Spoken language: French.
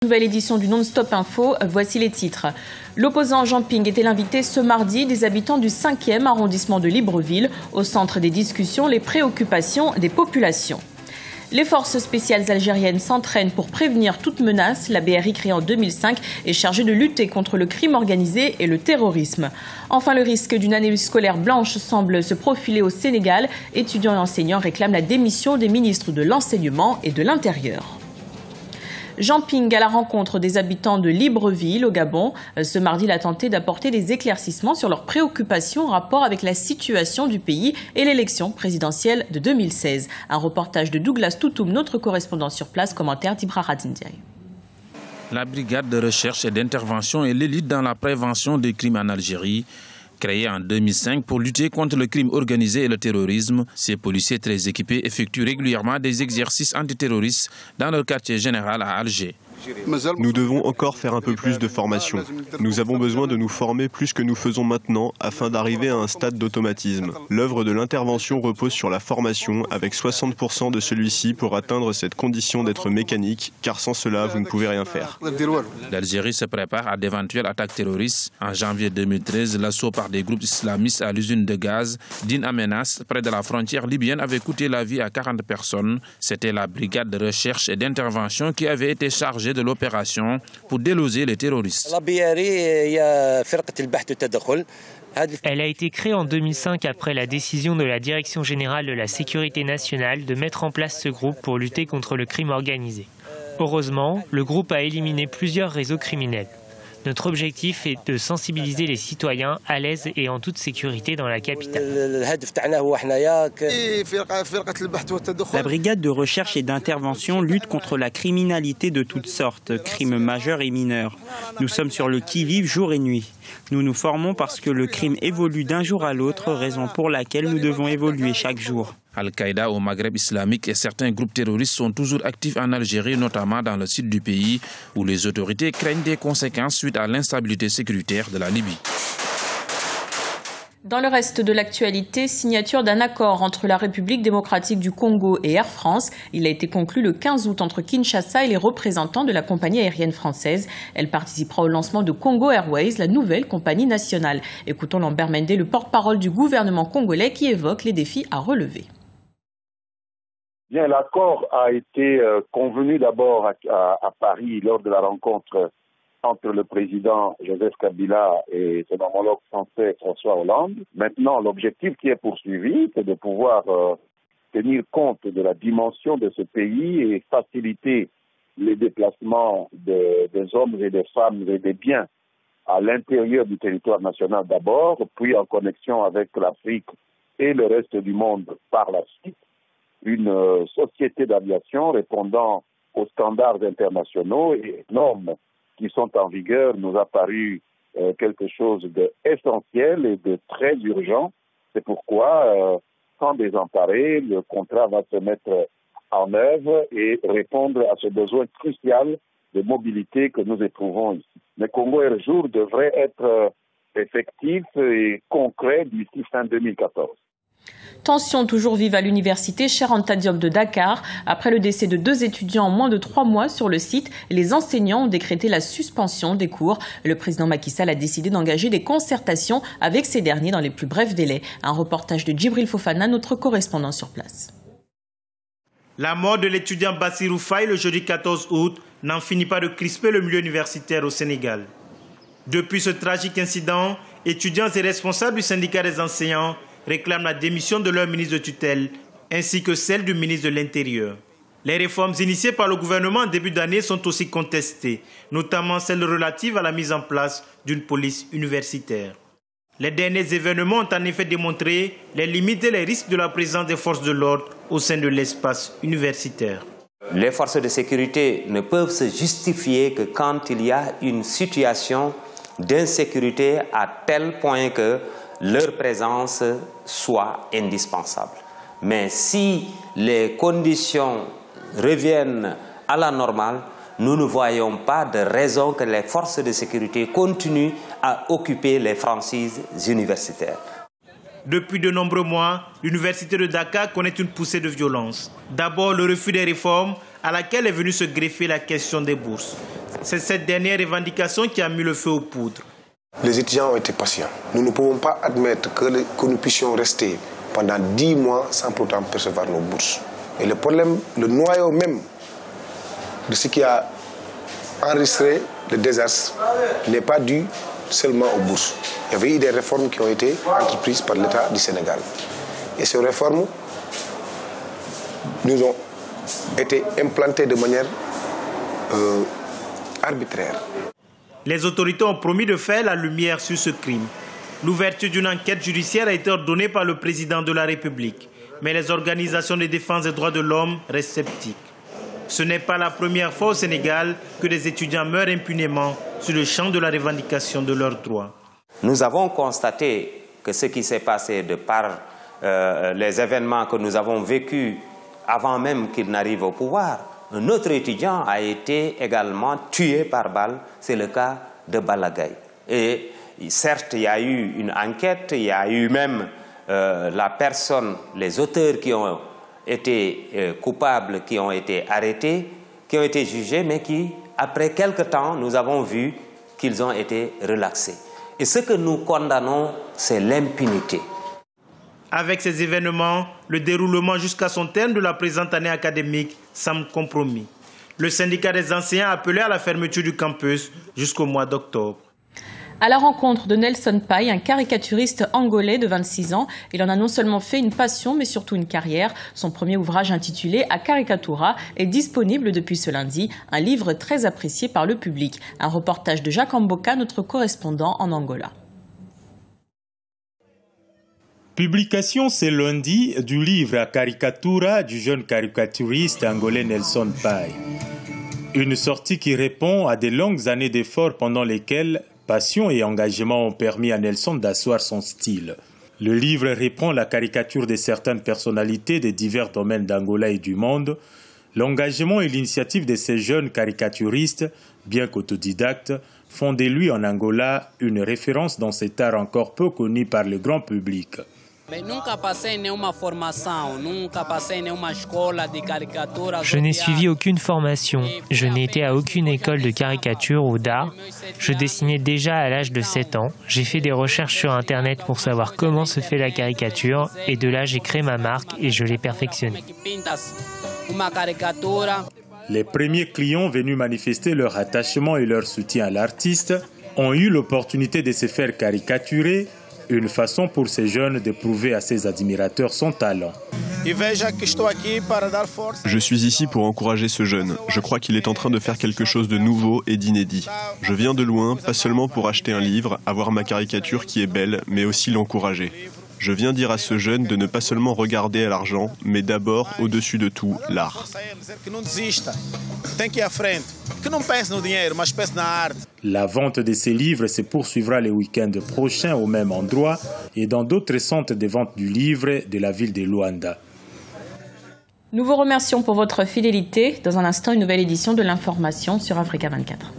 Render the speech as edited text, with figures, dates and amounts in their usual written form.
Nouvelle édition du Non-Stop Info, voici les titres. L'opposant Jean Ping était l'invité ce mardi des habitants du 5e arrondissement de Libreville. Au centre des discussions, les préoccupations des populations. Les forces spéciales algériennes s'entraînent pour prévenir toute menace. La BRI, créée en 2005, est chargée de lutter contre le crime organisé et le terrorisme. Enfin, le risque d'une année scolaire blanche semble se profiler au Sénégal. Étudiants et enseignants réclament la démission des ministres de l'Enseignement et de l'Intérieur. Jean Ping à la rencontre des habitants de Libreville au Gabon. Ce mardi, il a tenté d'apporter des éclaircissements sur leurs préoccupations en rapport avec la situation du pays et l'élection présidentielle de 2016. Un reportage de Douglas Toutoum, notre correspondant sur place, commentaire d'Ibra Radindiaye. La brigade de recherche et d'intervention est l'élite dans la prévention des crimes en Algérie. Créée en 2005 pour lutter contre le crime organisé et le terrorisme, ces policiers très équipés effectuent régulièrement des exercices antiterroristes dans leur quartier général à Alger. Nous devons encore faire un peu plus de formation. Nous avons besoin de nous former plus que nous faisons maintenant afin d'arriver à un stade d'automatisme. L'œuvre de l'intervention repose sur la formation avec 60% de celui-ci pour atteindre cette condition d'être mécanique, car sans cela, vous ne pouvez rien faire. L'Algérie se prépare à d'éventuelles attaques terroristes. En janvier 2013, l'assaut par des groupes islamistes à l'usine de gaz d'In Amenas, près de la frontière libyenne, avait coûté la vie à 40 personnes. C'était la brigade de recherche et d'intervention qui avait été chargée de l'opération pour déloger les terroristes. Elle a été créée en 2005 après la décision de la Direction générale de la sécurité nationale de mettre en place ce groupe pour lutter contre le crime organisé. Heureusement, le groupe a éliminé plusieurs réseaux criminels. Notre objectif est de sensibiliser les citoyens à l'aise et en toute sécurité dans la capitale. La brigade de recherche et d'intervention lutte contre la criminalité de toutes sortes, crimes majeurs et mineurs. Nous sommes sur le qui-vive jour et nuit. Nous nous formons parce que le crime évolue d'un jour à l'autre, raison pour laquelle nous devons évoluer chaque jour. Al-Qaïda au Maghreb islamique et certains groupes terroristes sont toujours actifs en Algérie, notamment dans le sud du pays, où les autorités craignent des conséquences suite à l'instabilité sécuritaire de la Libye. Dans le reste de l'actualité, signature d'un accord entre la République démocratique du Congo et Air France. Il a été conclu le 15 août entre Kinshasa et les représentants de la compagnie aérienne française. Elle participera au lancement de Congo Airways, la nouvelle compagnie nationale. Écoutons Lambert Mende, le porte-parole du gouvernement congolais, qui évoque les défis à relever. Bien, l'accord a été convenu d'abord à Paris lors de la rencontre entre le président Joseph Kabila et son homologue français François Hollande. Maintenant, l'objectif qui est poursuivi, c'est de pouvoir tenir compte de la dimension de ce pays et faciliter les déplacements des hommes et des femmes et des biens à l'intérieur du territoire national d'abord, puis en connexion avec l'Afrique et le reste du monde par la suite. Une société d'aviation répondant aux standards internationaux et normes qui sont en vigueur nous a paru quelque chose d'essentiel et de très urgent. C'est pourquoi, sans désemparer, le contrat va se mettre en œuvre et répondre à ce besoin crucial de mobilité que nous éprouvons ici. Le Congo Air Jour devrait être effectif et concret d'ici fin 2014. Tension toujours vive à l'université Cheikh Anta Diop de Dakar. Après le décès de 2 étudiants en moins de 3 mois sur le site, les enseignants ont décrété la suspension des cours. Le président Macky Sall a décidé d'engager des concertations avec ces derniers dans les plus brefs délais. Un reportage de Djibril Fofana, notre correspondant sur place. La mort de l'étudiant Bassirou Faye le jeudi 14 août n'en finit pas de crisper le milieu universitaire au Sénégal. Depuis ce tragique incident, étudiants et responsables du syndicat des enseignants réclament la démission de leur ministre de tutelle ainsi que celle du ministre de l'Intérieur. Les réformes initiées par le gouvernement en début d'année sont aussi contestées, notamment celles relatives à la mise en place d'une police universitaire. Les derniers événements ont en effet démontré les limites et les risques de la présence des forces de l'ordre au sein de l'espace universitaire. Les forces de sécurité ne peuvent se justifier que quand il y a une situation d'insécurité à tel point que leur présence soit indispensable. Mais si les conditions reviennent à la normale, nous ne voyons pas de raison que les forces de sécurité continuent à occuper les franchises universitaires. Depuis de nombreux mois, l'université de Dakar connaît une poussée de violence. D'abord, le refus des réformes à laquelle est venue se greffer la question des bourses. C'est cette dernière revendication qui a mis le feu aux poudres. Les étudiants ont été patients. Nous ne pouvons pas admettre que nous puissions rester pendant 10 mois sans pourtant percevoir nos bourses. Et le problème, le noyau même de ce qui a enregistré le désastre n'est pas dû seulement aux bourses. Il y avait eu des réformes qui ont été entreprises par l'État du Sénégal. Et ces réformes nous ont été implantées de manière arbitraire. Les autorités ont promis de faire la lumière sur ce crime. L'ouverture d'une enquête judiciaire a été ordonnée par le président de la République. Mais les organisations de défense des droits de l'homme restent sceptiques. Ce n'est pas la première fois au Sénégal que des étudiants meurent impunément sur le champ de la revendication de leurs droits. Nous avons constaté que ce qui s'est passé de par les événements que nous avons vécus avant même qu'ils n'arrivent au pouvoir, un autre étudiant a été également tué par balle, c'est le cas de Balagaï. Et certes, il y a eu une enquête, il y a eu même la personne, les auteurs qui ont été coupables, qui ont été arrêtés, qui ont été jugés, mais qui, après quelque temps, nous avons vu qu'ils ont été relaxés. Et ce que nous condamnons, c'est l'impunité. Avec ces événements, le déroulement jusqu'à son terme de la présente année académique semble compromis. Le syndicat des enseignants a appelé à la fermeture du campus jusqu'au mois d'octobre. À la rencontre de Nelson Pai, un caricaturiste angolais de 26 ans, il en a non seulement fait une passion, mais surtout une carrière. Son premier ouvrage intitulé « A Caricatura » est disponible depuis ce lundi, un livre très apprécié par le public. Un reportage de Jacques Amboka, notre correspondant en Angola. Publication ce lundi du livre A Caricatura du jeune caricaturiste angolais Nelson Pai. Une sortie qui répond à des longues années d'efforts pendant lesquelles passion et engagement ont permis à Nelson d'asseoir son style. Le livre reprend la caricature de certaines personnalités des divers domaines d'Angola et du monde, l'engagement et l'initiative de ces jeunes caricaturistes, bien qu'autodidactes, font de lui en Angola une référence dans cet art encore peu connu par le grand public. Je n'ai suivi aucune formation, je n'ai été à aucune école de caricature ou d'art. Je dessinais déjà à l'âge de 7 ans. J'ai fait des recherches sur Internet pour savoir comment se fait la caricature et de là j'ai créé ma marque et je l'ai perfectionnée. Les premiers clients venus manifester leur attachement et leur soutien à l'artiste ont eu l'opportunité de se faire caricaturer, une façon pour ces jeunes de prouver à ses admirateurs son talent. Je suis ici pour encourager ce jeune. Je crois qu'il est en train de faire quelque chose de nouveau et d'inédit. Je viens de loin, pas seulement pour acheter un livre, avoir ma caricature qui est belle, mais aussi l'encourager. Je viens dire à ce jeune de ne pas seulement regarder à l'argent, mais d'abord, au-dessus de tout, l'art. La vente de ces livres se poursuivra le week-end prochain au même endroit et dans d'autres centres de vente du livre de la ville de Luanda. Nous vous remercions pour votre fidélité. Dans un instant, une nouvelle édition de l'information sur Africa 24.